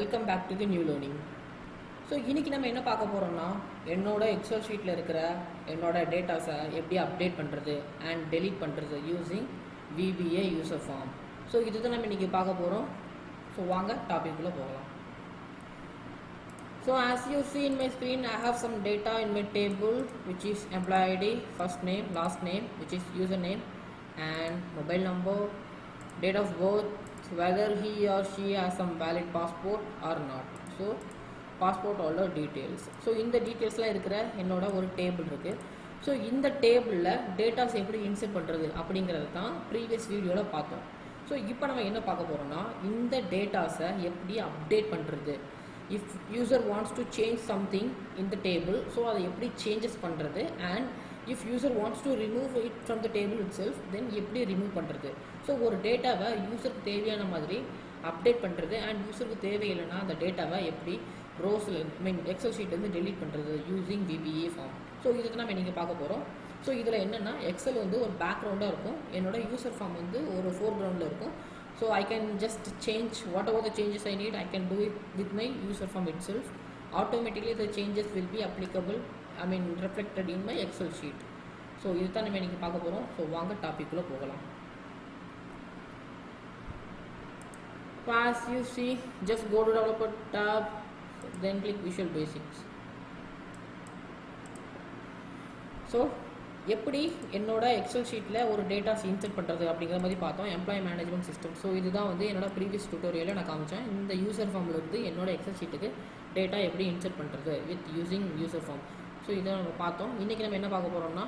Welcome back to the new learning. So இன்றைக்கி நம்ம என்ன பார்க்க போகிறோம்னா, என்னோட எக்ஸல் ஷீட்டில் இருக்கிற என்னோட டேட்டாஸை எப்படி அப்டேட் பண்ணுறது அண்ட் டெலீட் பண்ணுறது using VBA user form. So இதுதான் நம்ம இன்றைக்கி பார்க்க போகிறோம். ஸோ வாங்க டாபிக்குள்ளே போகலாம். So as you see in my screen, I have some data in my table which is employee ID, first name, last name, which is username, and mobile number, date of birth, whether he or she has some valid passport or not. So passport holder details. So இந்த டீட்டெயில்ஸ்லாம் இருக்கிற என்னோட ஒரு table இருக்குது. So இந்த டேபிளில் datas எப்படி insert பண்ணுறது அப்படிங்கிறது தான் ப்ரீவியஸ் வீடியோவில் பார்த்தோம். ஸோ இப்போ நம்ம என்ன பார்க்க போகிறோம்னா, இந்த டேட்டாஸை எப்படி அப்டேட் பண்ணுறது. If user wants to change something in the table, so அதை எப்படி changes பண்ணுறது, and if user wants to remove it from the table itself, then எப்படி remove பண்ணுறது. ஸோ ஒரு டேட்டாவை யூசருக்கு தேவையான மாதிரி அப்டேட் பண்ணுறது அண்ட் யூசருக்கு தேவையில்லைன்னா அந்த டேட்டாவை எப்படி ரோஸில் எக்ஸல் ஷீட்லேருந்து டெலீட் பண்ணுறது யூஸிங் VBA ஃபார்ம். ஸோ இதுக்கு நம்ம இன்றைக்கி பார்க்க போகிறோம். ஸோ இதில் என்னென்னா, எக்ஸல் வந்து ஒரு பேக்ரவுண்டாக இருக்கும், என்னோட யூசர் ஃபார்ம் வந்து ஒரு ஃபோர்க்ரவுண்டில் இருக்கும். So I can just change whatever the changes I need. I can do it with my user form itself. Automatically the changes will be applicable, reflected in my Excel sheet. So இதுதான் நம்ம இன்னைக்கு பார்க்க போறோம். So வாங்க topic குள்ள போகலாம். As you see, just go to developer tab, then click Visual Basics. So எப்படி என்னோட எக்ஸல் ஷீட்டில் ஒரு டேட்டாஸ் இன்சர்ட் பண்ணுறது அப்படிங்கிற மாதிரி பார்த்தோம், எம்ப்ளாயி மேனேஜ்மெண்ட் சிஸ்டம். ஸோ இதுதான் வந்து என்னோட ப்ரீவியஸ் டியூட்டோரியலில் நான் காமிச்சேன். இந்த யூசர் ஃபார்ம்லேருந்து என்னோட எக்ஸல் ஷீட்டுக்கு டேட்டா எப்படி இன்சர்ட் பண்ணுறது with using user form. So இதை நம்ம பார்த்தோம். இன்றைக்கி நம்ம என்ன பார்க்க போகிறோம்னா,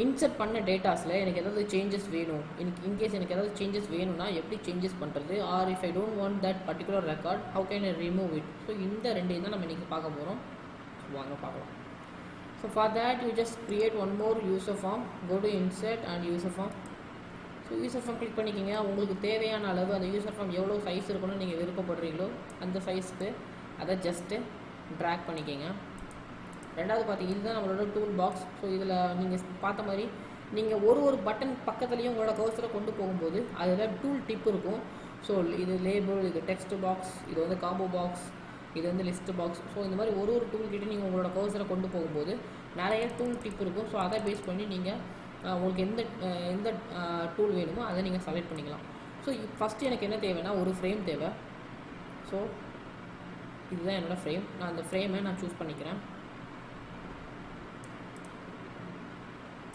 இன்சர்ட் பண்ண டேட்டாஸில் எனக்கு ஏதாவது சேஞ்சஸ் வேணும், இன்கேஸ் எனக்கு ஏதாவது சேஞ்சஸ் வேணும்னா எப்படி சேஞ்சஸ் பண்ணுறது, or if I don't want that particular record, how can I remove it. So இந்த ரெண்டையும் தான் நம்ம இன்றைக்கி பார்க்க போகிறோம். வாங்க பார்க்கலாம். So for that you just create one more user form, go to insert and user form. So user form click பண்ணிக்கிங்க. உங்களுக்கு தேவையான அளவு அந்த யூசர் ஃபார்ம் எவ்வளோ சைஸ் இருக்கணும்னு நீங்கள் விருப்பப்படுறீங்களோ அந்த சைஸ்க்கு அதை ஜஸ்ட்டு ட்ராக் பண்ணிக்கிங்க. ரெண்டாவது பார்த்தீங்கன்னா இதுதான் நம்மளோட டூல் பாக்ஸ். ஸோ இதில் நீங்கள் பார்த்த மாதிரி நீங்கள் ஒரு பட்டன் பக்கத்துலேயும் உங்களோட கர்சரை கொண்டு போகும்போது அதில் டூல் டிப் இருக்கும். ஸோ இது லேபிள், இது டெக்ஸ்ட் பாக்ஸ், இது வந்து காம்போ பாக்ஸ், இது வந்து லிஸ்ட் பாக்ஸ். ஸோ இந்த மாதிரி ஒரு டூல் கிட்ட நீங்கள் உங்களோட கர்சரை கொண்டு போகும்போது நிறைய டூல் டிப் இருக்கும். ஸோ அதை பேஸ் பண்ணி நீங்கள் உங்களுக்கு எந்த டூல் வேணுமோ அதை நீங்கள் செலக்ட் பண்ணிக்கலாம். ஸோ ஃபஸ்ட்டு எனக்கு என்ன தேவைன்னா, ஒரு ஃப்ரேம் தேவை. ஸோ இதுதான் என்னோடய ஃப்ரேம். நான் அந்த ஃப்ரேமை நான் சூஸ் பண்ணிக்கிறேன்.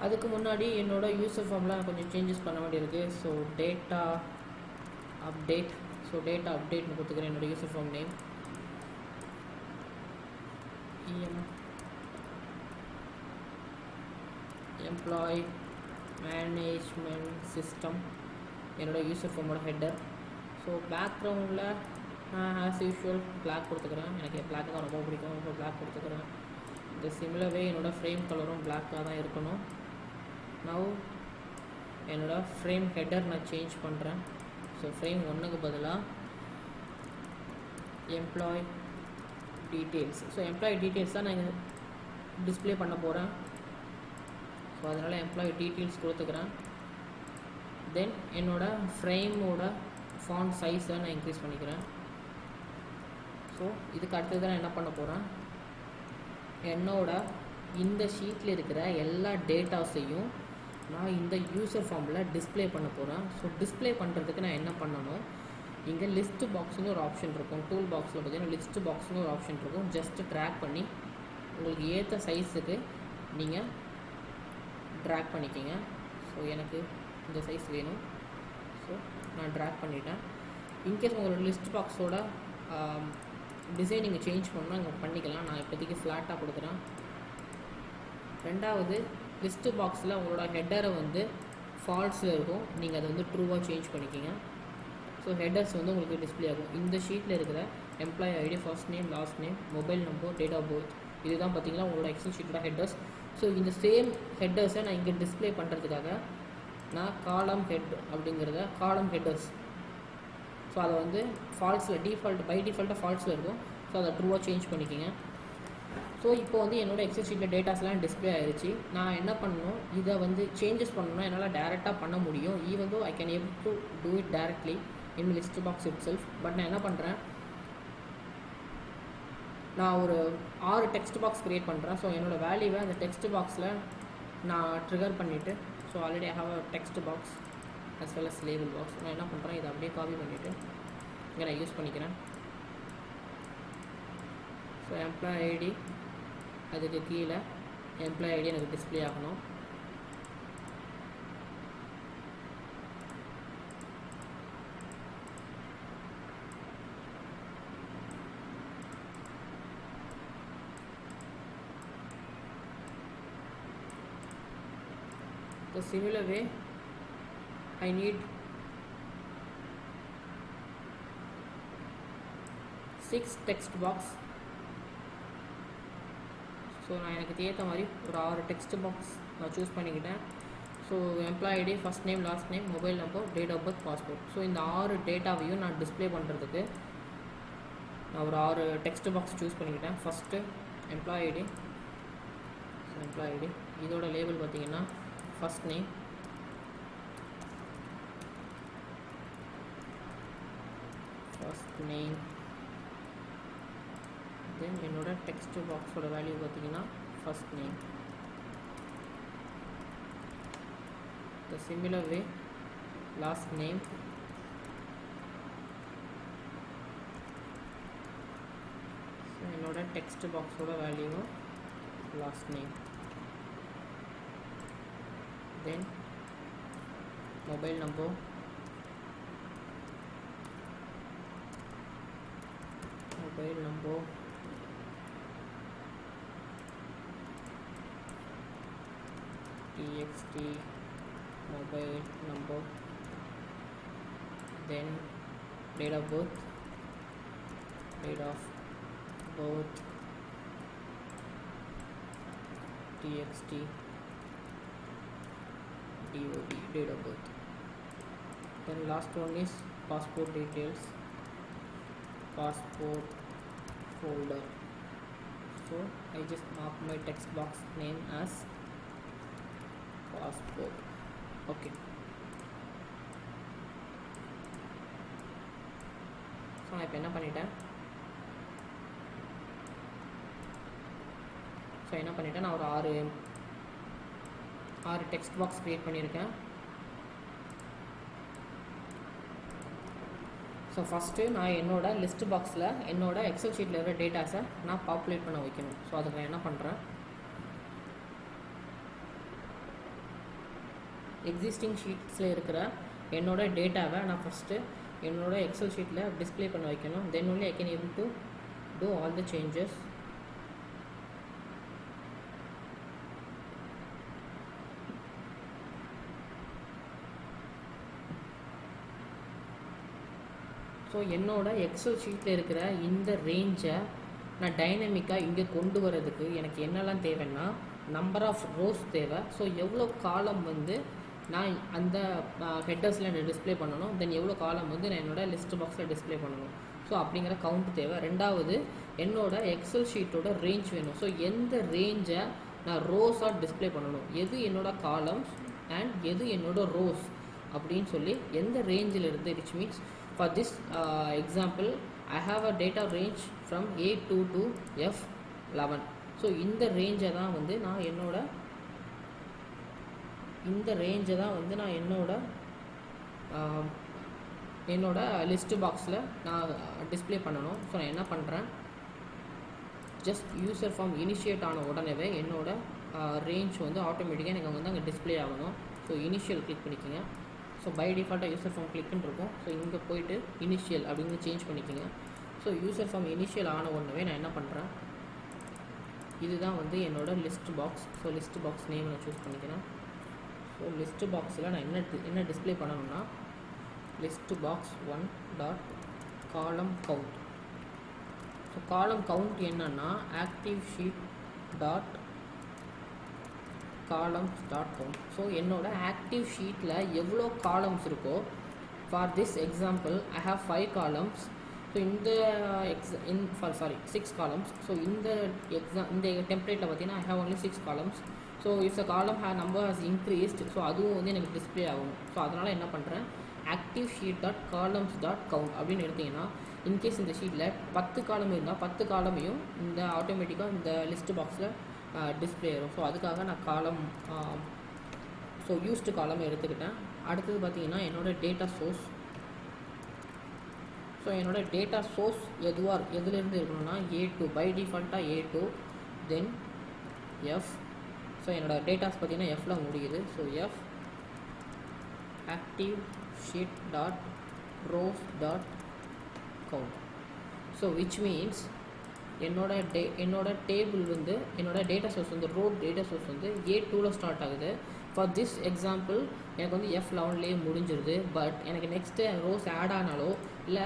அதுக்கு முன்னாடி என்னோடய யூசர் ஃபார்மில் கொஞ்சம் சேஞ்சஸ் பண்ண வேண்டியிருக்கு. So data update. So data அப்டேட்னு கொடுத்துக்கிறேன் என்னோடய user form name. Employee management system என்னோடய யூசர் ஃபார்மோட ஹெட்டர். ஸோ பேக்ரவுண்டில் நான் ஆஸ் யூஷுவல் பிளாக் கொடுத்துக்கிறேன். எனக்கு பிளாக் தான் ரொம்ப பிடிக்கும், ரொம்ப பிளாக் கொடுத்துக்கிறேன். இந்த சிமிலர்வே என்னோடய ஃப்ரேம் கலரும் பிளாக்காக தான் இருக்கணும். நவ் என்னோடய ஃப்ரேம் ஹெட்டர் நான் சேஞ்ச் பண்ணுறேன். ஸோ ஃப்ரேம் 1க்கு பதிலாக employee details. So employee details தான் நான் டிஸ்பிளே பண்ண போகிறேன். ஸோ அதனால் எம்ப்ளாயி டீட்டெயில்ஸ் கொடுத்துக்கிறேன். தென் என்னோடய ஃப்ரேமோட ஃபாண்ட் சைஸை நான் இன்க்ரீஸ் பண்ணிக்கிறேன். ஸோ இதுக்கு அடுத்தது தான் நான் என்ன பண்ண போகிறேன், என்னோட இந்த ஷீட்டில் இருக்கிற எல்லா டேட்டாஸையும் நான் இந்த யூசர் ஃபார்மில் டிஸ்பிளே பண்ண போகிறேன். ஸோ டிஸ்பிளே பண்ணுறதுக்கு நான் என்ன பண்ணணும், இங்கே லிஸ்ட் பாக்ஸ்னு ஒரு ஆப்ஷன் இருக்கும். டூல் பாக்ஸில் பார்த்தீங்கன்னா லிஸ்ட் பாக்ஸ்னு ஒரு ஆப்ஷன் இருக்கும். ஜஸ்ட்டு ட்ராக் பண்ணி உங்களுக்கு ஏற்ற சைஸுக்கு நீங்கள் ட்ராக் பண்ணிக்கிங்க. ஸோ எனக்கு இந்த சைஸ் வேணும். ஸோ நான் ட்ராக் பண்ணிட்டேன். இன்கேஸ் உங்களோட லிஸ்ட் பாக்ஸோட டிசைன் நீங்கள் சேஞ்ச் பண்ணால் இங்கே பண்ணிக்கலாம். நான் இப்போதைக்கு ஃப்ளாட்டாக கொடுக்குறேன். ரெண்டாவது, லிஸ்ட்டு பாக்ஸில் உங்களோட ஹெட்டரை வந்து ஃபால்ஸில் இருக்கும், நீங்கள் அதை வந்து ட்ரூவாக சேஞ்ச் பண்ணிக்கிங்க. ஸோ ஹெட்டர்ஸ் வந்து உங்களுக்கு டிஸ்பிளே ஆகும். இந்த ஷீட்டில் இருக்கிற employee ID, first name, last name, mobile number, date of birth, இதுதான் பார்த்தீங்கன்னா உங்களோட எக்ஸல் ஷீட்டோட ஹெட்டர்ஸ். ஸோ இந்த சேம் ஹெட்டர்ஸை நான் இங்கே டிஸ்பிளே பண்ணுறதுக்காக நான் காலம் ஹெட் அப்படிங்கிறத காலம் ஹெட்டர்ஸ், ஸோ அதை வந்து ஃபால்ஸில் பை டிஃபால்ட்டாக ஃபால்ஸில் இருக்கும். ஸோ அதை ட்ரூவாக சேஞ்ச் பண்ணிக்கிங்க. ஸோ இப்போ வந்து என்னோடய எக்ஸல் ஷீட்டில் டேட்டாஸ்லாம் டிஸ்பிளே ஆகிடுச்சு. நான் என்ன பண்ணணும், இதை வந்து சேஞ்சஸ் பண்ணணும்னா என்னால் டேரெக்டாக பண்ண முடியும். Even though I can able to do it directly in list box itself. But நான் என்ன பண்ணுறேன், நான் ஒரு 6 டெக்ஸ்ட் பாக்ஸ் க்ரியேட் பண்ணுறேன். ஸோ என்னோடய வேல்யூவை அந்த டெக்ஸ்ட் பாக்ஸில் நான் ட்ரிகர் பண்ணிவிட்டு, so already I have a text box as well as label box. நான் என்ன பண்ணுறேன், இதை அப்படியே காப்பி பண்ணிவிட்டு இங்கே நான் யூஸ் பண்ணிக்கிறேன். ஸோ எம்ப்ளாய் ஐடி, அதுக்கு கீழே எம்ப்ளாய் ஐடி எனக்கு டிஸ்பிளே ஆகணும். The similar way I need 6 text box. So நான் எனக்கு ஏற்ற மாதிரி ஒரு 6 டெக்ஸ்ட் பாக்ஸ் நான் சூஸ் பண்ணிக்கிட்டேன். So employee ID, first name, last name, mobile number, date of birth, passport. So இந்த 6 டேட்டாவையும் நான் டிஸ்பிளே பண்ணுறதுக்கு நான் ஒரு 6 டெக்ஸ்ட் பாக்ஸ் சூஸ் பண்ணிக்கிட்டேன். First employee ID. So employee ID இதோட லேபிள் பார்த்தீங்கன்னா first name, then என்னோட டெக்ஸ்ட் பாக்ஸோட வேல்யூ பார்த்தீங்கன்னா first name. The similar way last name, so என்னோட டெக்ஸ்ட் பாக்ஸோட value last name. Then mobile number, txt mobile number, then date of birth, txt DOB, date of birth. Then last one is passport details, passport folder. So I just mark my text box name as passport. Okay. So நான் இப்போ என்ன பண்ணிட்டேன், நான் ஒரு 6 text box create பண்ணியிருக்கேன். So first நான் என்னோடய list பாக்ஸில் என்னோடய எக்ஸல் ஷீட்டில் இருக்கிற டேட்டாஸை நான் பாப்புலேட் பண்ண வைக்கணும். ஸோ அதுக்கு நான் என்ன பண்ணுறேன், எக்ஸிஸ்டிங் ஷீட்ஸில் இருக்கிற என்னோடய டேட்டாவை நான் ஃபஸ்ட்டு என்னோடய எக்ஸல் ஷீட்டில் டிஸ்பிளே பண்ண வைக்கணும். தென் only I can able to do all the changes. So என்னோடய எக்ஸல் ஷீட்டில் இருக்கிற இந்த ரேஞ்சை நான் டைனமிக்காக இங்கே கொண்டு வரதுக்கு எனக்கு என்னெல்லாம் தேவைன்னா, நம்பர் ஆஃப் ரோஸ் தேவை. ஸோ எவ்வளோ காலம் வந்து நான் அந்த ஹெட்டர்ஸில் நான் டிஸ்பிளே பண்ணணும், தென் எவ்வளோ காலம் வந்து நான் என்னோடய லிஸ்ட் பாக்ஸில் டிஸ்பிளே பண்ணணும். ஸோ அப்படிங்கிற கவுண்ட் தேவை. ரெண்டாவது என்னோடய எக்ஸல் ஷீட்டோட ரேஞ்ச் வேணும். ஸோ எந்த ரேஞ்சை நான் ரோஸாக டிஸ்பிளே பண்ணணும், எது என்னோடய காலம்ஸ் அண்ட் எது என்னோடய ரோஸ் அப்படின்னு சொல்லி எந்த ரேஞ்சில் இருந்து, which means for this example I have a data range from A2 to F11. So இந்த ரேஞ்சை தான் வந்து நான் என்னோட லிஸ்ட் பாக்ஸில் நான் டிஸ்பிளே பண்ணணும். ஸோ நான் என்ன பண்ணுறேன், ஜஸ்ட் யூசர் ஃபார்ம் இனிஷியேட் ஆன உடனே என்னோட ரேஞ்ச் வந்து ஆட்டோமேட்டிக்காக எனக்கு வந்து அங்கே டிஸ்பிளே ஆகணும். ஸோ இனிஷியல் கிளிக் பண்ணிக்கோங்க. ஸோ பை டிஃபால்ட்டாக யூசர் ஃபார்ம் கிளிக்குன்னு இருக்கும். ஸோ இங்கே போய்ட்டு இனிஷியல் அப்படின்னு சேஞ்ச் பண்ணிக்கோங்க. ஸோ யூசர் ஃபார்ம் இனிஷியல் ஆன உடனே நான் என்ன பண்ணுறேன், இதுதான் வந்து என்னோடய list box. So list box name நான் சூஸ் பண்ணிக்கிறேன். ஸோ லிஸ்ட் பாக்ஸில் நான் என்ன டிஸ்பிளே பண்ணணும்னா, லிஸ்ட் பாக்ஸ் 1 டாட் காலம் கவுண்ட். ஸோ காலம் கவுண்ட் என்னன்னா active sheet dot columns dot count. So என்னோடய ஆக்டிவ் ஷீட்டில் எவ்வளோ காலம்ஸ் இருக்கோ, for this example I have 5 columns. So இந்த 6 காலம்ஸ். ஸோ இந்த டெம்ப்ளேட்டில் பார்த்தீங்கன்னா I have only 6 columns. So if the காலம் நம்பர் ஹாஸ் இன்க்ரீஸ்ட், ஸோ அதுவும் வந்து எனக்கு டிஸ்பிளே ஆகும். ஸோ அதனால் என்ன பண்ணுறேன், active sheet dot columns dot count அப்படின்னு எடுத்திங்கன்னா இன்கேஸ் இந்த ஷீட்டில் 10 காலம் இருந்தால் 10 காலமையும் இந்த ஆட்டோமேட்டிக்காக இந்த லிஸ்ட் பாக்ஸில் டிஸ்பிளே ஆகும். ஸோ அதுக்காக நான் காலம் ஸோ யூஸ்டு காலம் எடுத்துக்கிட்டேன். அடுத்தது பார்த்திங்கன்னா என்னோடய டேட்டா சோர்ஸ். ஸோ என்னோடய டேட்டா சோர்ஸ் எதுலேருந்து இருக்கணும்னா A2 பை டிஃபால்ட்டாக A2 தென் எஃப். ஸோ என்னோடய டேட்டாஸ் பார்த்திங்கன்னா எஃப்பில் முடியுது. So F active sheet dot rose dot count. So which means என்னோட டேபிள் வந்து என்னோடய டேட்டா சோர்ஸ் வந்து ரோ டேட்டா சோர்ஸ் வந்து A2ல் ஸ்டார்ட் ஆகுது. ஃபார் திஸ் எக்ஸாம்பிள் எனக்கு வந்து F11லேயே முடிஞ்சிருது. பட் எனக்கு நெக்ஸ்ட்டு ரோஸ் ஆட் ஆனாலோ இல்லை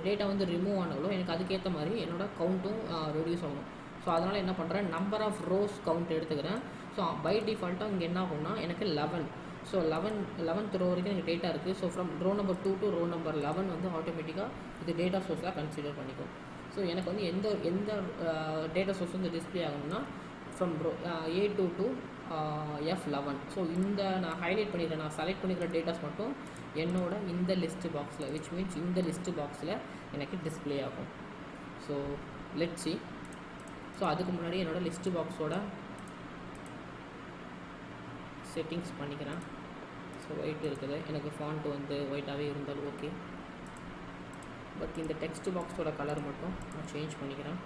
டேட்டா வந்து ரிமூவ் ஆனாலோ எனக்கு அதுக்கேற்ற மாதிரி என்னோடய கவுண்ட்டும் ரெடியூஸ் ஆகணும். ஸோ அதனால் என்ன பண்ணுறேன், நம்பர் ஆஃப் ரோஸ் கவுண்ட் எடுத்துக்கிறேன். ஸோ பை டிஃபால்ட்டாக இங்கே என்ன ஆகும்னா எனக்கு 11. ஸோ 11th ரோ வரைக்கும் எனக்கு டேட்டா இருக்குது. So from row number 2 to row number 11 வந்து ஆட்டோமேட்டிக்காக இது டேட்டா சோர்ஸாக கன்சிடர் பண்ணிக்கும். ஸோ எனக்கு வந்து எந்த டேட்டா சோர்ஸ் வந்து டிஸ்பிளே ஆகணும்னா from A2 to F11. So இந்த நான் ஹைலைட் பண்ணிக்கிறேன், நான் செலக்ட் பண்ணிக்கிற டேட்டாஸ் மட்டும் என்னோட இந்த லிஸ்ட் பாக்ஸில், விச் மீன்ஸ் இந்த லிஸ்ட் பாக்ஸில் எனக்கு டிஸ்பிளே ஆகும். So let see. ஸோ அதுக்கு முன்னாடி என்னோடய லிஸ்ட் பாக்ஸோட செட்டிங்ஸ் பண்ணிக்கிறேன். ஸோ ஒயிட் இருக்குது, எனக்கு ஃபாண்ட் வந்து ஒயிட்டாகவே இருந்தாலும் ஓகே. பட் இந்த டெக்ஸ்ட் பாக்ஸோட கலர் மட்டும் நான் சேஞ்ச் பண்ணிக்கிறேன்.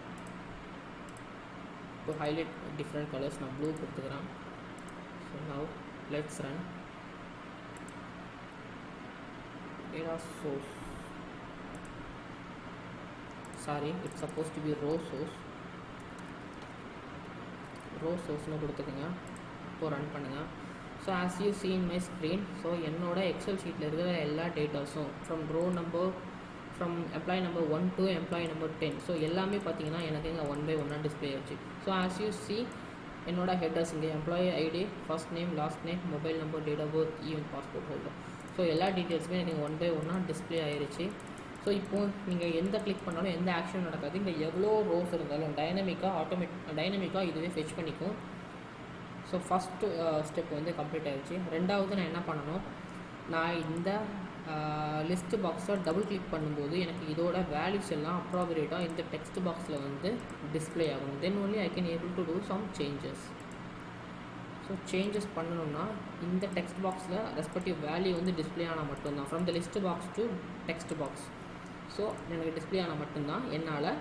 இப்போ ஹைலைட் டிஃப்ரெண்ட் கலர்ஸ் நான் ப்ளூ கொடுத்துக்கிறேன். So now let's run data source. Sorry, it's supposed to be row source கொடுத்துக்கோங்க. இப்போ ரன் பண்ணுங்கள். So as you see in my screen, so என்னோட எக்ஸல் ஷீட்டில் இருக்கிற எல்லா டேட்டாஸும் from employee number 1 to employee number 10. So எல்லாமே பார்த்தீங்கன்னா எனக்கு இங்கே 1 by 1 டிஸ்பிளே ஆச்சு. ஸோ ஆஸ் யூ see என்னோட ஹெட்டர்ஸ் இங்கே employee ID, first name, last name, mobile number, date of birth, even passport holder. So எல்லா டீட்டெயில்ஸுமே எனக்கு 1 by 1 டிஸ்பிளே ஆயிடுச்சு. ஸோ இப்போது நீங்கள் எந்த கிளிக் பண்ணாலும் எந்த ஆக்ஷன் நடக்காது. இங்கே எவ்வளோ ரோஸ் இருந்தாலும் டைனமிக்காக இதுவே ஃபெச் பண்ணிக்கும். ஸோ ஃபஸ்ட்டு ஸ்டெப் வந்து கம்ப்ளீட் ஆகிடுச்சு. ரெண்டாவது நான் என்ன பண்ணணும், நான் இந்த லிஸ்ட் பாக்ஸை டபுள் கிளிக் பண்ணும்போது எனக்கு இதோட வேல்யூஸ் எல்லாம் அப்ராபரேட்டாக இந்த டெக்ஸ்ட் பாக்ஸில் வந்து டிஸ்பிளே ஆகணும். Then only I can able to do some changes. So changes பண்ணணும்னா இந்த டெக்ஸ்ட் பாக்ஸில் ரெஸ்பெக்டிவ் வேல்யூ வந்து டிஸ்பிளே ஆனால் மட்டும்தான், from the list box to text box. So எனக்கு டிஸ்பிளே ஆனால் மட்டும்தான் என்னால்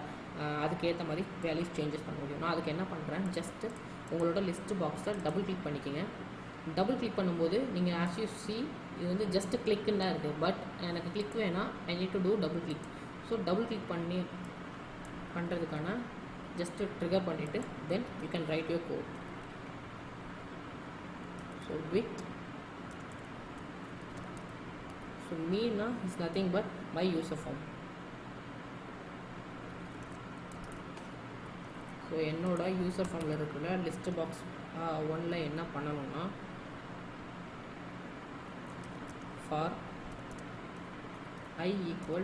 அதுக்கேற்ற மாதிரி வேல்யூஸ் சேஞ்சஸ் பண்ண முடியும். நான் அதுக்கு என்ன பண்ணுறேன், ஜஸ்ட்டு உங்களோட லிஸ்ட் பாக்ஸை டபுள் கிளிக் பண்ணிக்கோங்க. டபுள் கிளிக் பண்ணும்போது நீங்கள் ஆஸ் யூ see இது வந்து ஜஸ்ட்டு கிளிக்குன்னு தான் இருக்குது. பட் எனக்கு கிளிக் வேணால் I need to do double click. So double click பண்ணுறதுக்கான ஜஸ்ட்டு ட்ரிகர் பண்ணிவிட்டு then you can write your code. So with mean is nothing but my user form. So என்னோட user ஃபார்மில் இருக்கிற list box 1ல் என்ன பண்ணணும்னா, for I equal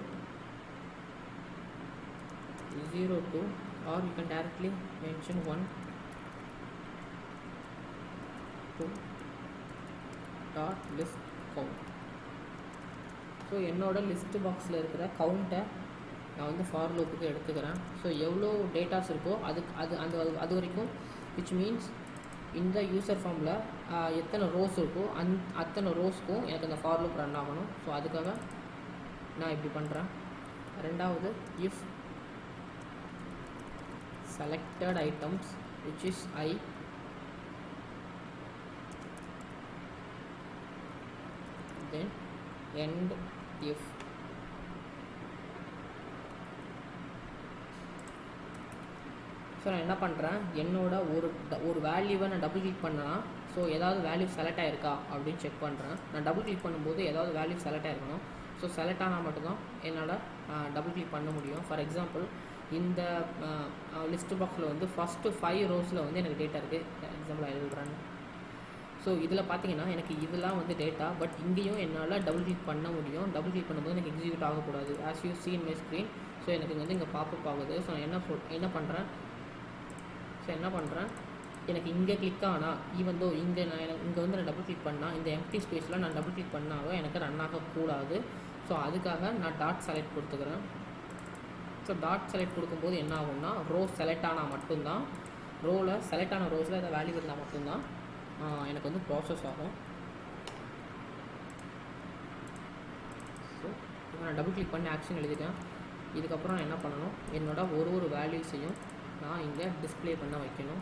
0 to, or you can directly mention 1 to dot list count. So என்னோட list பாக்ஸில் இருக்கிற கவுண்ட்டை நான் வந்து ஃபார் லூப்புக்கு எடுத்துக்கிறேன். ஸோ எவ்வளோ டேட்டாஸ் இருக்கோ அது வரைக்கும், விச் மீன்ஸ் இந்த யூசர் ஃபார்மில் எத்தனை ரோஸ் இருக்கோ அத்தனை ரோஸ்க்கும் எனக்கு அந்த ஃபார் லூப் ரன் ஆகணும். ஸோ அதுக்காக நான் இப்படி பண்ணுறேன். ரெண்டாவது, if selected items which is I then end if. So நான் என்ன பண்ணுறேன், என்னோட ஒரு வேல்யூவை நான் டபுள் கிளிக் பண்ணேன்னா ஸோ ஏதாவது வேல்யூ செலக்ட் ஆகிருக்கா அப்படின்னு செக் பண்ணுறேன். நான் டபுள் கிளிக் பண்ணும்போது ஏதாவது வேல்யூ செலக்ட் ஆகிருக்கணும். ஸோ செலக்ட் ஆனால் மட்டும்தான் என்னால் டபுள் கிளிக் பண்ண முடியும். ஃபார் எக்ஸாம்பிள் இந்த லிஸ்ட் பாக்ஸில் வந்து ஃபஸ்ட்டு 5 ரோஸில் வந்து எனக்கு டேட்டா இருக்குது. Example I will run. So இதில் பார்த்தீங்கன்னா எனக்கு இதெல்லாம் வந்து டேட்டா, பட் இங்கேயும் என்னால் டபுள் கிளிக் பண்ண முடியும். டபுள் கிளிக் பண்ணும்போது எனக்கு எக்ஸிக்யூட் ஆகக்கூடாது. As you see in my screen. So எனக்கு வந்து இங்கே பாப்பப் ஆகுது. ஸோ நான் என்ன பண்ணுறேன், எனக்கு இங்கே கிளிக் ஆனால் ஈவன் தோ இங்கே நான் டபுள் கிளிக் பண்ணால் இந்த எம்டி ஸ்பேஸில் நான் டபுள் கிளிக் பண்ணாலும் எனக்கு ரன் ஆகக்கூடாது. ஸோ அதுக்காக நான் டாட் செலக்ட் கொடுத்துக்கிறேன். ஸோ டாட் செலக்ட் கொடுக்கும்போது என்ன ஆகும்னா ரோ செலக்ட் ஆனால் மட்டும்தான், ரோவில் செலக்ட் ஆன ரோஸில் எதாவது வேல்யூ இருந்தால் மட்டும்தான் எனக்கு வந்து ப்ராசஸ் ஆகும். ஸோ நான் டபுள் கிளிக் பண்ணி ஆக்ஷன் எழுதிட்டேன். இதுக்கப்புறம் நான் என்ன பண்ணணும், என்னோட ஒரு வேல்யூஸையும் நான் இங்கே டிஸ்பிளே பண்ண வைக்கணும்.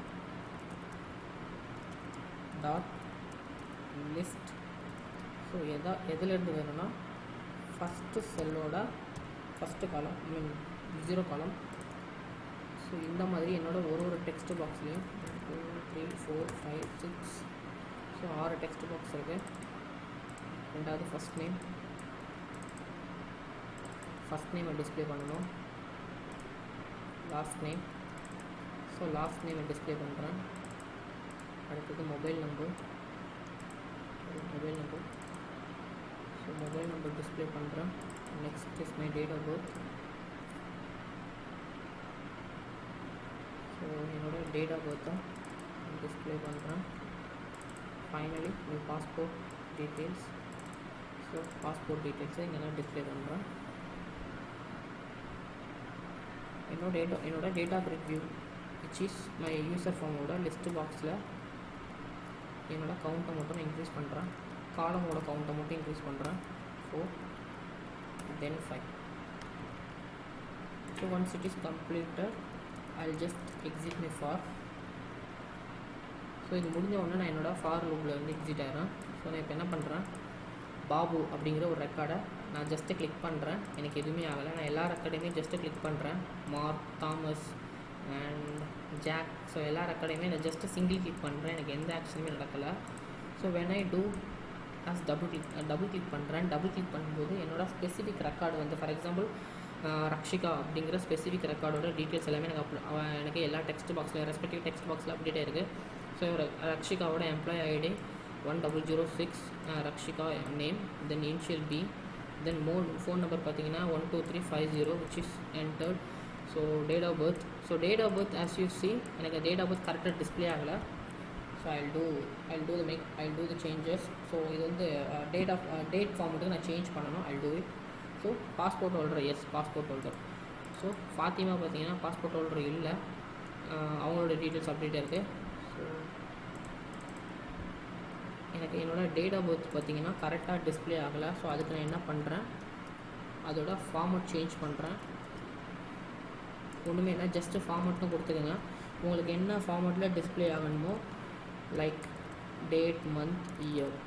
Dot list. ஸோ எதுலேருந்து வேணும்னா ஃபஸ்ட்டு செல்லோட ஃபஸ்ட்டு காலம், மீன் 0 காலம். ஸோ இந்த மாதிரி என்னோட ஒரு டெக்ஸ்ட் பாக்ஸ்லேயும் 2 3 4 5 6 ஸோ 6 டெக்ஸ்ட் பாக்ஸ் இருக்குது. ரெண்டாவது ஃபஸ்ட் நேமை டிஸ்பிளே பண்ணணும். Last name. ஸோ லாஸ்ட் நேமை டிஸ்பிளே பண்ணுறேன். அடுத்தது mobile number. So mobile number display பண்ணுறேன். Next is my date of birth. So என்னோடய டேட் ஆஃப் பர்த்தை டிஸ்பிளே பண்ணுறேன். ஃபைனலி என் பாஸ்போர்ட் டீட்டெயில்ஸ். ஸோ பாஸ்போர்ட் டீட்டெயில்ஸை இங்கே நான் டிஸ்பிளே பண்ணுறேன். என்னோட data grid view which is my user ஃபார்மோட லிஸ்ட்டு பாக்ஸில் என்னோட கவுண்ட்டை மட்டும் நான் இன்க்ரீஸ் பண்ணுறேன். காலமோட கவுண்ட்டை மட்டும் இன்க்ரீஸ் பண்ணுறேன். 4 then 5. So once it is completed I'll just exit my for. So இது முடிஞ்ச உடனே நான் என்னோடய ஃபார் லூப்பில் வந்து எக்ஸிட் ஆகிறேன். ஸோ நான் இப்போ என்ன பண்ணுறேன், பாபு அப்படிங்கிற ஒரு ரெக்கார்டை நான் ஜஸ்ட்டு கிளிக் பண்ணுறேன். எனக்கு எதுவுமே ஆகலை. நான் எல்லா ரெக்கார்டையுமே ஜஸ்ட்டு கிளிக் பண்ணுறேன். Mark, Thomas and Jack. So எல்லா ரெக்கார்டையுமே நான் ஜஸ்ட்டு சிங்கிள் கிளிக் பண்ணுறேன். எனக்கு எந்த ஆக்ஷனுமே நடக்கலை. So when I do as double click பண்ணுறேன். டபுள் கிளிக் பண்ணும்போது என்னோட ஸ்பெசிஃபிக் ரெக்கார்டு வந்து ஃபார் எக்ஸாம்பிள் ரக்ஷிகா அப்படிங்கிற ஸ்பெசிஃபிக் ரெக்கார்டோட டீட்டெயில்ஸ் எல்லாமே எனக்கு எல்லா டெக்ஸ்ட் பாக்ஸில் ரெஸ்பெக்டிவ் டெக்ஸ்ட் பாக்ஸில் அப்டேட் ஆகிருக்கு. ஸோ ரக்ஷிகாவோட employee ID 1006, Rakshika name, then initial B, then phone number பார்த்தீங்கன்னா 12350 which is entered. So date of birth. So date of birth as you see எனக்கு டேட் ஆஃப் பர்த் கரெக்டாக display ஆகலை. So I'll do the changes. So இது வந்து date ஃபார்மெட்டுக்கு நான் change பண்ணணும். I'll do it. So passport holder, yes passport holder. So Fathima பார்த்தீங்கன்னா passport holder இல்லை, அவங்களோட டீட்டெயில்ஸ் அப்டேட்டாக இருக்குது. ஸோ எனக்கு என்னோடய டேட் ஆஃப் பர்த் பார்த்தீங்கன்னா கரெக்டாக டிஸ்பிளே ஆகலை. ஸோ அதுக்கு நான் என்ன பண்ணுறேன், அதோட ஃபார்மட் சேஞ்ச் பண்ணுறேன். ஒன்றுமே இல்லை, ஜஸ்ட்டு ஃபார்மட்டும் கொடுத்துக்கோங்க. உங்களுக்கு என்ன ஃபார்மட்டில் டிஸ்பிளே ஆகணுமோ, like date, month, year.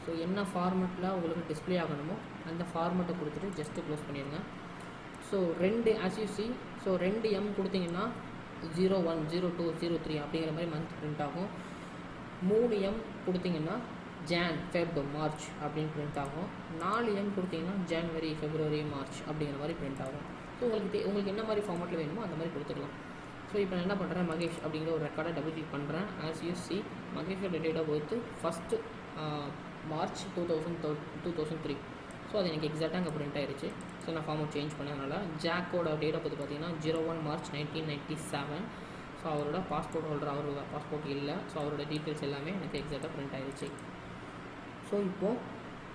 So என்ன ஃபார்மெட்டில் உங்களுக்கு டிஸ்பிளே ஆகணுமோ அந்த ஃபார்மெட்டை கொடுத்துட்டு ஜஸ்ட்டு க்ளோஸ் பண்ணிடுங்க. So 2 as you see, so 2 M கொடுத்தீங்கன்னா 01, 02, 03 அப்படிங்கிற மாதிரி மந்த் பிரிண்ட் ஆகும். 3 M கொடுத்தீங்கன்னா ஜான், ஃபெப், மார்ச் அப்படின்னு பிரிண்ட் ஆகும். 4 M கொடுத்தீங்கன்னா ஜான்வரி, ஃபெப்ரவரி, மார்ச் அப்படிங்கிற மாதிரி பிரிண்ட் ஆகும். ஸோ உங்களுக்கு என்ன மாதிரி ஃபார்மெட்டில் வேணுமோ அந்த மாதிரி கொடுத்துக்கலாம். ஸோ இப்போ நான் என்ன பண்ணுறேன், மகேஷ் அப்படிங்கிற ஒரு ரெக்கார்டை டபுள் கிளிக் பண்ணுறேன். as you see மகேஷோட date of birth first March 2003. So அது எனக்கு எக்ஸாக்டாக அங்கே பிரிண்ட் ஆயிடுச்சு. ஸோ நான் ஃபார்மெட் சேஞ்ச் பண்ணதுனால ஜாக்கோட டேட் ஆஃப் பர்த் பார்த்தீங்கன்னா 01 மார்ச் 1997. ஸோ அவரோட பாஸ்போர்ட் ஹோல்டர், அவரோட பாஸ்போர்ட் இல்லை. ஸோ அவரோட டீட்டெயில்ஸ் எல்லாமே எனக்கு எக்ஸாக்டாக பிரிண்ட் ஆயிடுச்சு. ஸோ இப்போது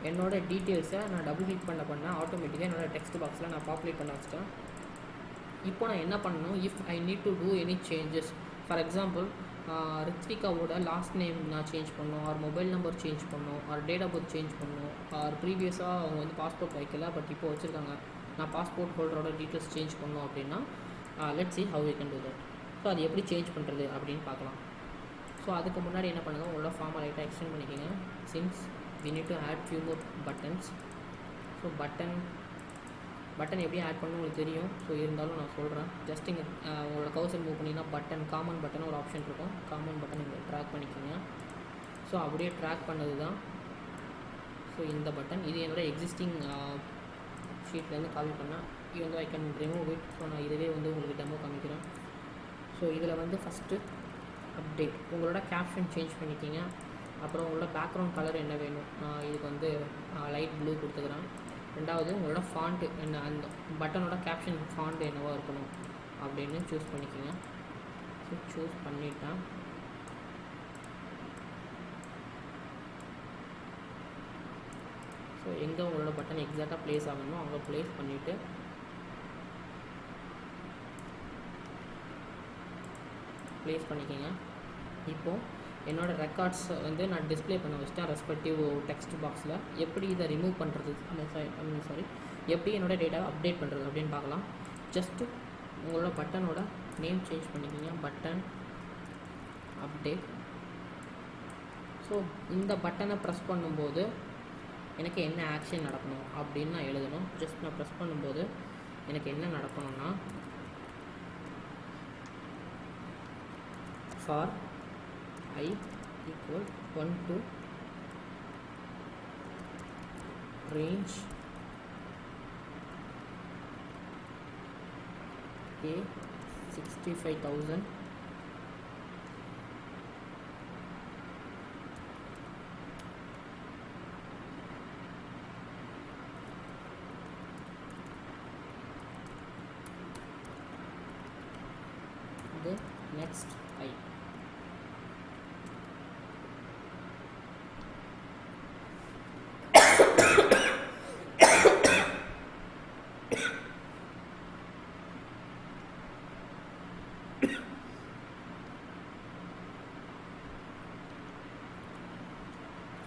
என்னோடய டீட்டெயில்ஸை நான் டபுள் கிளிக் பண்ண ஆட்டோமேட்டிக்காக என்னோடய டெக்ஸ்ட் பாக்ஸில் நான் பாப்புலேட் பண்ண வச்சிட்டேன். இப்போ நான் என்ன பண்ணணும், if I need to do any changes, for example ரித்விகாவோட லாஸ்ட் நேம் நான் சேஞ்ச் பண்ணணும், ஆர் மொபைல் நம்பர் சேஞ்ச் பண்ணணும், or date of birth change பண்ணணும், ஆர் ப்ரீவியஸாக அவங்க வந்து பாஸ்போர்ட் வைக்கல பட் இப்போ வச்சுருக்காங்க, நான் பாஸ்போர்ட் ஹோல்டரோட டீட்டெயில்ஸ் சேஞ்ச் பண்ணணும் அப்படின்னா let's see how we can do that. So அது எப்படி சேஞ்ச் பண்ணுறது அப்படின்னு பார்க்கலாம். ஸோ அதுக்கு முன்னாடி என்ன பண்ணுங்கள், உங்களோட ஃபார்மை லைட்டாக எக்ஸ்டெண்ட் பண்ணிக்கோங்க. Since we need to add few more buttons. So button எப்படி ஆட் பண்ணணும் உங்களுக்கு தெரியும். ஸோ இருந்தாலும் நான் சொல்கிறேன். ஜஸ்ட் இங்கே உங்களோட கவுசர் மூவ் பண்ணிங்கன்னா பட்டன், காமன் பட்டன் ஒரு ஆப்ஷன் இருக்கும். காமன் பட்டன் இங்கே ட்ராக் பண்ணிக்கோங்க. ஸோ அப்படியே ட்ராக் பண்ணது தான் ஸோ இந்த பட்டன். இது என்னோட எக்ஸிஸ்டிங் ஷீட்லேருந்து காப்பி பண்ணேன். இது வந்து I can remove it. So நான் இதுவே வந்து உங்களுக்கு டெமோ காமிக்கிறேன். ஸோ இதில் வந்து ஃபஸ்ட்டு அப்டேட், உங்களோட கேப்ஷன் சேஞ்ச் பண்ணிக்கிங்க. அப்புறம் உங்களோட பேக்ரவுண்ட் கலர் என்ன வேணும், நான் இதுக்கு வந்து லைட் ப்ளூ கொடுத்துக்கிறேன். ரெண்டாவது உங்களோட ஃபாண்ட்டு என்ன, அந்த பட்டனோட கேப்ஷன் ஃபாண்ட் என்னவாக இருக்கணும் அப்படின்னு சூஸ் பண்ணிக்கோங்க. ஸோ சூஸ் பண்ணிட்டேன். ஸோ எங்கே உங்களோட பட்டன் எக்ஸாக்டாக ப்ளேஸ் ஆகணுமோ அங்கே ப்ளேஸ் பண்ணிவிட்டு ப்ளேஸ் பண்ணிக்கோங்க. இப்போது என்னோடய ரெக்கார்ட்ஸ் வந்து நான் டிஸ்பிளே பண்ண வச்சுட்டேன் ரெஸ்பெக்டிவ் டெக்ஸ்ட் பாக்ஸில். எப்படி இதை ரிமூவ் பண்ணுறது, சாரி எப்படி என்னோடய டேட்டாவை அப்டேட் பண்ணுறது அப்படின்னு பார்க்கலாம். ஜஸ்ட்டு உங்களோட பட்டனோட நேம் சேஞ்ச் பண்ணிக்கிங்க, பட்டன் அப்டேட். ஸோ இந்த பட்டனை ப்ரெஸ் பண்ணும்போது எனக்கு என்ன ஆக்ஷன் நடக்கணும் அப்படின்னு நான் எழுதணும். ஜஸ்ட் நான் ப்ரெஸ் பண்ணும்போது எனக்கு என்ன நடக்கணும்னா, for I equal 1 to range A 65,000 the next I.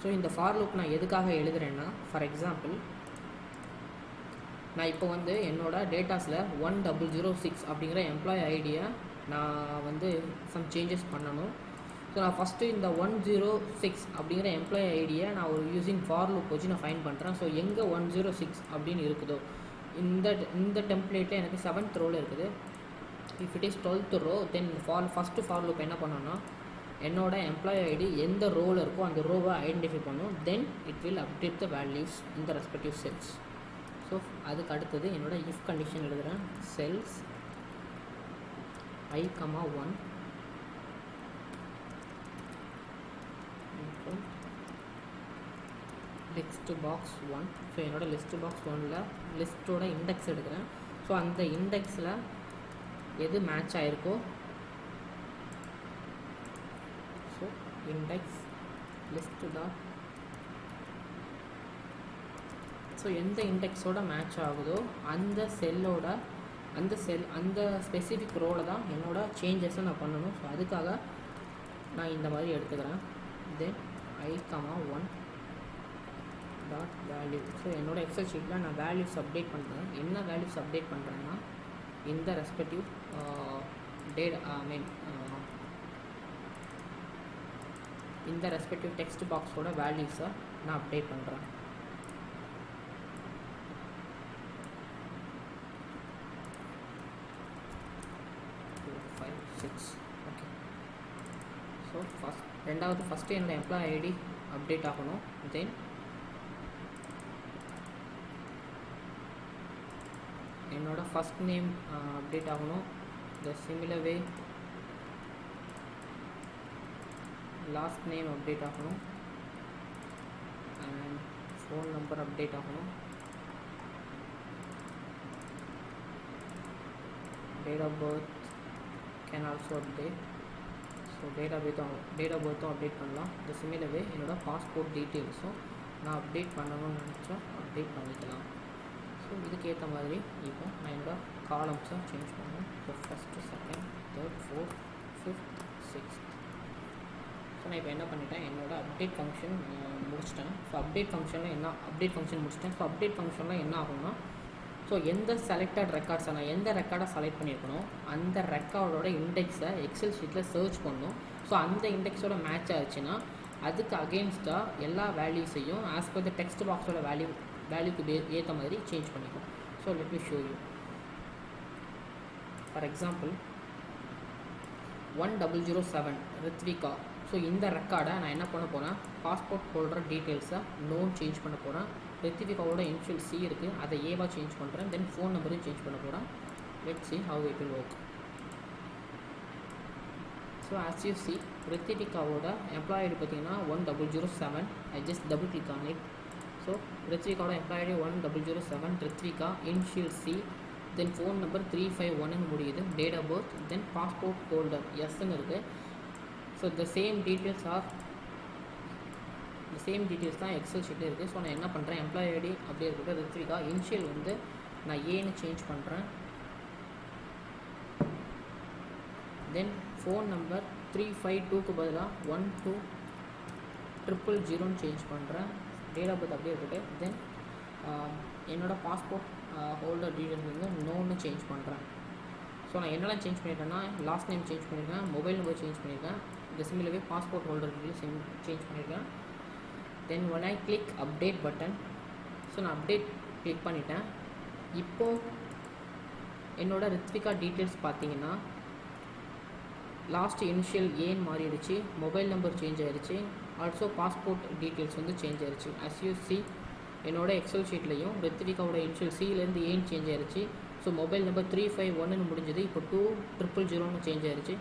So இந்த ஃபார் லூப் நான் எதுக்காக எழுதுறேன்னா, ஃபார் எக்ஸாம்பிள் நான் இப்போ வந்து என்னோடய டேட்டாஸில் 1006 அப்படிங்கிற எம்ப்ளாயி ஐடியை நான் வந்து சம் சேஞ்சஸ் பண்ணணும். ஸோ நான் ஃபஸ்ட்டு இந்த 106 அப்படிங்கிற எம்ப்ளாயி ஐடியை நான் ஒரு யூஸிங் ஃபார் லூப் வச்சு நான் ஃபைண்ட் பண்ணுறேன். ஸோ எங்கே 106 அப்படின்னு இருக்குதோ இந்த டெம்ப்ளேட்டில் எனக்கு 7th ரோவில் இருக்குது. If it is 12th row, then first for loop என்ன பண்ணோன்னா, என்னோட எம்ப்ளாயி ஐடி எந்த ரோவில் இருக்கோ அந்த ரோவை ஐடென்டிஃபை பண்ணும். Then it will update the values in the respective cells. So அதுக்கு அடுத்தது என்னோட இஃப் கண்டிஷன் எழுதுகிறேன். Cells I, 1 list box 1. So என்னோட லிஸ்ட் பாக்ஸ் 1ல் லிஸ்ட்டோட இண்டெக்ஸ் எடுக்கிறேன். ஸோ அந்த இண்டெக்ஸில் எது மேட்ச் ஆகிருக்கோ, so index list dot, so எந்த இண்டெக்ஸோட மேட்ச் ஆகுதோ அந்த செல்லோட அந்த ஸ்பெசிஃபிக் ரோவில் தான் என்னோடய சேஞ்சஸை நான் பண்ணணும். ஸோ அதுக்காக நான் இந்த மாதிரி எடுத்துக்கிறேன். தென் I, 1 டாட் வேல்யூ. ஸோ என்னோடய எக்ஸல் ஷீட்டில் நான் வேல்யூஸ் அப்டேட் பண்ணுறேன். என்ன வேல்யூஸ் அப்டேட் பண்ணுறேன்னா, இந்த ரெஸ்பெக்டிவ் இந்த ரெஸ்பெக்டிவ் டெக்ஸ்ட் பாக்ஸோட வேல்யூஸை நான் அப்டேட் பண்ணுறேன். ஓகே. ஸோ ஃபஸ்ட்டு என்னோடய எம்ப்ளாயி ஐடி அப்டேட் ஆகணும். தென் என்னோடய ஃபஸ்ட் நேம் அப்டேட் ஆகணும். The similar way last name update ஆகணும். அண்ட் ஃபோன் நம்பர் அப்டேட் ஆகணும். Date of birth can also update. So date of பர்த்தும் அப்டேட் பண்ணலாம். இந்த சிமிலர் வே என்னோடய பாஸ்போர்ட் டீட்டெயில்ஸும் நான் அப்டேட் பண்ணணும்னு நினச்சா அப்டேட் பண்ணிக்கலாம். ஸோ இதுக்கேற்ற மாதிரி இப்போ நான் என்னோடய காலம்ஸை சேஞ்ச் பண்ணுவேன். So first, second, third, fourth, fifth, sixth. So நான் இப்போ என்ன பண்ணிட்டேன், என்னோடய அப்டேட் ஃபங்க்ஷன் முடிச்சிட்டேன். ஸோ அப்டேட் ஃபங்க்ஷன் முடிச்சிட்டேன். ஸோ அப்டேட் ஃபங்க்ஷனில் என்ன ஆகும்னா, ஸோ எந்த செலக்டட் ரெக்கார்ட்ஸை நான் எந்த ரெக்கார்டை செலக்ட் பண்ணியிருக்கணும் அந்த ரெக்கார்டோட இண்டெக்ஸை எக்ஸல் ஷீட்டில் சர்ச் பண்ணணும். ஸோ அந்த இண்டெக்ஸோட மேட்ச் ஆச்சுன்னா அதுக்கு அகெயின்ஸ்டாக எல்லா வேல்யூஸையும் ஆஸ் பர் த டெக்ஸ்ட் பாக்ஸோட வேல்யூக்கு ஏற்ற மாதிரி சேஞ்ச் பண்ணிக்கும். So let me show you. For example 1007 Rithvika. So இந்த ரெக்கார்டை நான் என்ன பண்ண போகிறேன், பாஸ்போர்ட் ஹோல்டர் டீட்டெயில்ஸை நோன் சேஞ்ச் பண்ண போகிறேன். ரித்விகாவோட இனிஷியல் C இருக்குது, அதை ஏவா சேஞ்ச் பண்ணுறேன். தென் ஃபோன் நம்பரையும் சேஞ்ச் பண்ண போகிறேன். Let's see how it will work. So as you see, ரித்விகாவோட எம்ப்ளாயி ஐடி பார்த்தீங்கன்னா 1007. I just double click on it. So ரித்விகாவோட employee ID 1007 Rithvika, initial C, then phone number 351 முடியுது, date of birth, then passport holder எஸ்ன்னு இருக்குது. So the same details தான் excel ஷீட்டில் இருக்குது. So நான் என்ன பண்ணுறேன், எம்ப்ளாயி ஐடி அப்படியே இருக்கட்டும், ரித்விகா, இனிஷியல் வந்து நான் ஏன்னு சேஞ்ச் பண்ணுறேன். தென் ஃபோன் நம்பர் 352க்கு பதிலாக 12000 சேஞ்ச் பண்ணுறேன். டேட் ஆஃப் பர்த் அப்படியே இருக்கட்டும். தென் என்னோடய பாஸ்போர்ட் ஹோல்டர் டீட்டெயில்ஸ் வந்து நோன்னு சேஞ்ச் பண்ணுறேன். ஸோ நான் என்னெல்லாம் சேஞ்ச் பண்ணியிருக்கேன்னா, லாஸ்ட் நேம் சேஞ்ச் பண்ணியிருக்கேன், மொபைல் நம்பர் சேஞ்ச் பண்ணியிருக்கேன், இந்த சிமிலவே பாஸ்போர்ட் ஹோல்டர் டீட்டெயில்ஸ் சேஞ்ச் பண்ணியிருக்கேன். தென் when I click update button, so நான் அப்டேட் கிளிக் பண்ணிட்டேன். இப்போது என்னோட ரித்விகா டீட்டெயில்ஸ் பார்த்தீங்கன்னா லாஸ்ட் இனிஷியல் ஏன்னு மாறிடுச்சு, மொபைல் நம்பர் சேஞ்ச் ஆகிடுச்சு, ஆல்சோ பாஸ்போர்ட் டீட்டெயில்ஸ் வந்து சேஞ்ச் ஆகிடுச்சு. as you see என்னோட எக்ஸல் ஷீட்லேயும் ரித்விகாவோட இனிஷியல் சிலேருந்து ஏன்னு சேஞ்ச் ஆகிடுச்சு. ஸோ மொபைல் நம்பர் 351 முடிஞ்சது, இப்போ 2000 சேஞ்ச் ஆகிடுச்சு.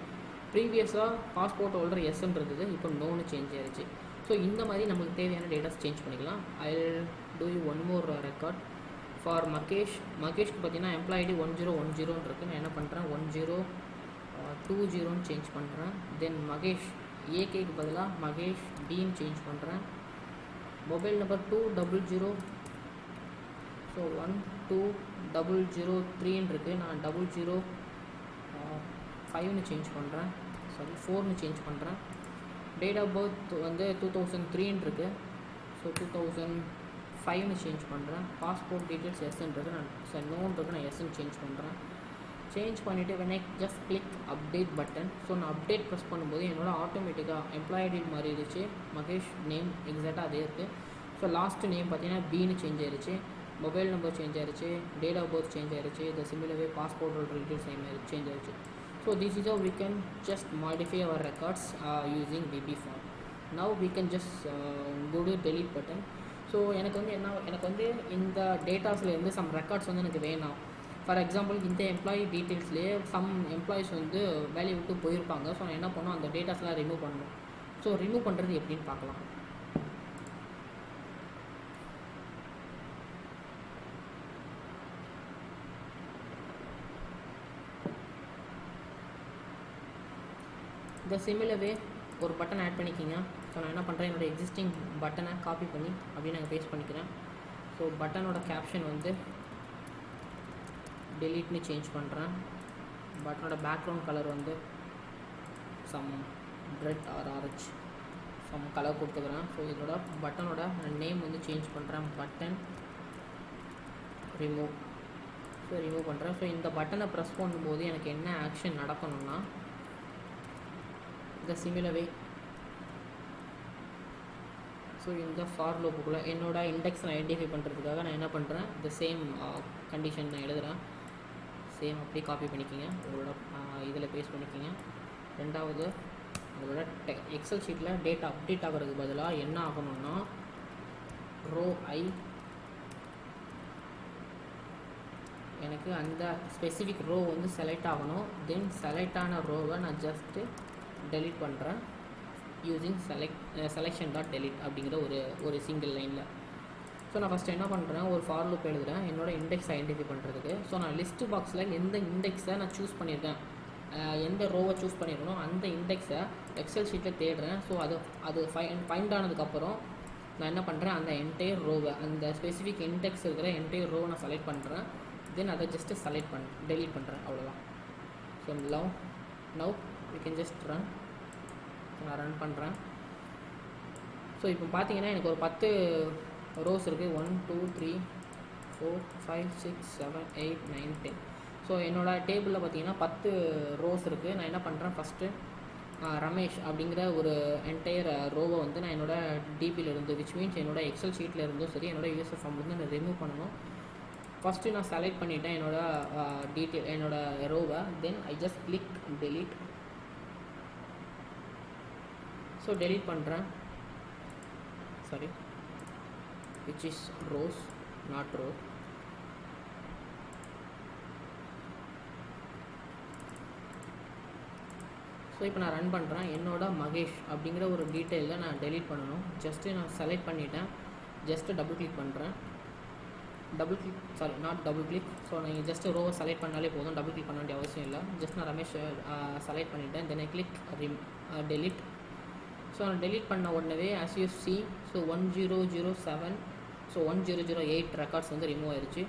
ப்ரீவியஸாக பாஸ்போர்ட் ஹோல்டர் எஸ்ன்னு இருந்தது, இப்போ நோன்னு சேஞ்ச் ஆகிடுச்சு. ஸோ இந்த மாதிரி நமக்கு தேவையான டேட்டாஸ் சேஞ்ச் பண்ணிக்கலாம். I do you one more record for மகேஷ்க்கு பார்த்தீங்கன்னா எம்ப்ளாய் ஐடி 1010 இருக்குது. நான் என்ன பண்ணுறேன், 1020 சேஞ்ச் பண்ணுறேன். தென் மகேஷ் ஏகேக்கு பதிலாக மகேஷ் டின்னு சேஞ்ச் பண்ணுறேன். மொபைல் நம்பர் 200, ஸோ 12003 இருக்குது, நான் 005 சேஞ்ச் பண்ணுறேன், 4 சேஞ்ச் பண்ணுறேன். டேட் ஆஃப் பர்த் வந்து 2003 இருக்குது, ஸோ 2005 சேஞ்ச் பண்ணுறேன். பாஸ்போர்ட் டீட்டெயில்ஸ் எஸ்ன்றது நான் நோன்றது நான் எஸ்ன்னு சேஞ்ச் பண்ணுறேன். சேஞ்ச் பண்ணிவிட்டு when I just click update button, so நான் அப்டேட் ப்ரெஸ் பண்ணும்போது என்னோடய ஆட்டோமேட்டிக்காக எம்ப்ளாயி ஐடி மாறிடுச்சு, மகேஷ் நேம் எக்ஸாக்டாக அதே இருக்குது. ஸோ லாஸ்ட்டு நேம் பார்த்தீங்கன்னா பின்னு சேஞ்ச் ஆகிடுச்சு, மொபைல் நம்பர் சேஞ்ச் ஆகிடுச்சு, டேட் ஆஃப் பர்த் சேஞ்ச் ஆகிடுச்சு, இந்த சிமிலவே பாஸ்போர்ட் டீட்டெயில்ஸ் சேஞ்ச் ஆகிடுச்சு. So this is how we can just modify our records using VB form. Now we can just go to delete button. So எனக்கு வந்து இந்த டேட்டாஸ்லேருந்து some records வந்து எனக்கு வேணாம். For example இந்த எம்ப்ளாயி டீட்டெயில்ஸ்லேயே சம் எம்ப்ளாயிஸ் வந்து வேலையை விட்டு போயிருப்பாங்க. ஸோ நான் என்ன பண்ணணும், அந்த டேட்டாஸ்லாம் ரிமூவ் பண்ணணும். ஸோ ரிமூவ் பண்ணுறது எப்படின்னு பார்க்கலாம். இந்த சிமிலவே ஒரு பட்டன் ஆட் பண்ணிக்கிங்க. ஸோ நான் என்ன பண்ணுறேன், என்னோடய எக்ஸிஸ்டிங் பட்டனை காப்பி பண்ணி அப்படியே நாங்கள் பேஸ்ட் பண்ணிக்கிறேன். ஸோ பட்டனோட கேப்ஷன் வந்து டெலீட்னு சேஞ்ச் பண்ணுறேன். பட்டனோட பேக்ரவுண்ட் கலர் வந்து some red or orange some colour கொடுத்துக்கிறேன். ஸோ இதோட பட்டனோட நேம் வந்து சேஞ்ச் பண்ணுறேன், பட்டன் ரிமூவ். ஸோ ரிமூவ் பண்ணுறேன். ஸோ இந்த பட்டனை ப்ரெஸ் பண்ணும்போது எனக்கு என்ன ஆக்ஷன் நடக்கணும்னா, இந்த சிமிலவே ஸோ இந்த ஃபார் லூப்புக்குள்ளே என்னோடய இண்டெக்ஸ் நான் ஐடென்டிஃபை பண்ணுறதுக்காக நான் என்ன பண்ணுறேன், இந்த சேம் கண்டிஷன் நான் எழுதுகிறேன். சேம் அப்படியே காப்பி பண்ணிக்கிங்க, உங்களோட இதில் பேஸ்ட் பண்ணிக்கிங்க. ரெண்டாவது உங்களோட எக்ஸல் ஷீட்டில் டேட்டா அப்டேட் ஆகிறதுக்கு பதிலாக என்ன ஆகணும்னா, ரோ எனக்கு அந்த ஸ்பெசிஃபிக் ரோ வந்து செலக்ட் ஆகணும். தென் செலக்ட் ஆன ரோவை நான் ஜஸ்ட்டு டெலீட் பண்ணுறேன் யூஸிங் selection.delete அப்படிங்கிற ஒரு சிங்கிள் லைனில். ஸோ நான் ஃபஸ்ட்டு என்ன பண்ணுறேன், ஒரு ஃபார் லூப் எழுதுகிறேன் என்னோடய இண்டெக்ஸ் ஐடென்டிஃபை பண்ணுறதுக்கு. ஸோ நான் லிஸ்ட்டு பாக்ஸில் எந்த இண்டெக்ஸை நான் சூஸ் பண்ணியிருக்கேன், எந்த ரோவை சூஸ் பண்ணியிருக்கணும் அந்த இண்டெக்ஸை எக்ஸல் ஷீட்டில் தேடுறேன். ஸோ அது ஃபைண்ட் ஆனதுக்கப்புறம் நான் என்ன பண்ணுறேன், அந்த என்டையர் ரோவை, அந்த ஸ்பெசிஃபிக் இண்டெக்ஸ் இருக்கிற என்டையர் ரோவை நான் செலக்ட் பண்ணுறேன். தென் அதை ஜஸ்ட்டு டெலீட் பண்ணுறேன், அவ்வளோதான். So now we can just run. நான் ரன் பண்ணுறேன். ஸோ இப்போ பார்த்தீங்கன்னா எனக்கு ஒரு 10 ரோஸ் இருக்குது. 1 2 3 4 5 6 7 8 9 10. ஸோ என்னோடய டேபிளில் பார்த்தீங்கன்னா 10 ரோஸ் இருக்குது. நான் என்ன பண்ணுறேன், ஃபஸ்ட்டு ரமேஷ் அப்படிங்கிற ஒரு என்டையர் ரோவை வந்து நான் என்னோடய டிபியிலிருந்து, விச் மீன்ஸ் என்னோடய எக்ஸல் ஷீட்டில் இருந்தும் சரி என்னோடய யூஎஸ்எஃப் ஃபார்ம்லேருந்து நான் ரிமூவ் பண்ணணும். ஃபஸ்ட்டு நான் செலக்ட் பண்ணிவிட்டேன் என்னோடய ரோவை. Then I just click delete. So delete பண்ணுறேன், sorry, which is rows not row. So இப்போ நான் ரன் பண்ணுறேன். என்னோட மகேஷ் அப்படிங்கிற ஒரு டீட்டெயிலில் நான் டெலீட் பண்ணணும். ஜஸ்ட்டு நான் செலக்ட் பண்ணிவிட்டேன், ஜஸ்ட்டு டபுள் கிளிக் பண்ணுறேன். Double click, sorry not double click. So நீங்கள் ஜஸ்ட் ரோவை செலக்ட் பண்ணாலே போதும், டபுள் கிளிக் பண்ண வேண்டிய அவசியம் இல்லை. ஜஸ்ட் நான் ரமேஷ் செலக்ட் பண்ணிவிட்டேன். Then I click delete. So நான் டெலிட் பண்ண உடனே as you see, so 1007, so 1008 records வந்து ரிமூவ் ஆயிடுச்சு.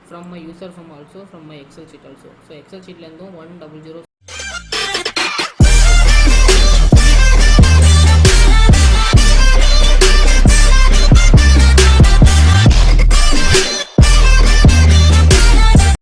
From my user form also, from my excel sheet also. So excel ஷீட்லேருந்தும் 1007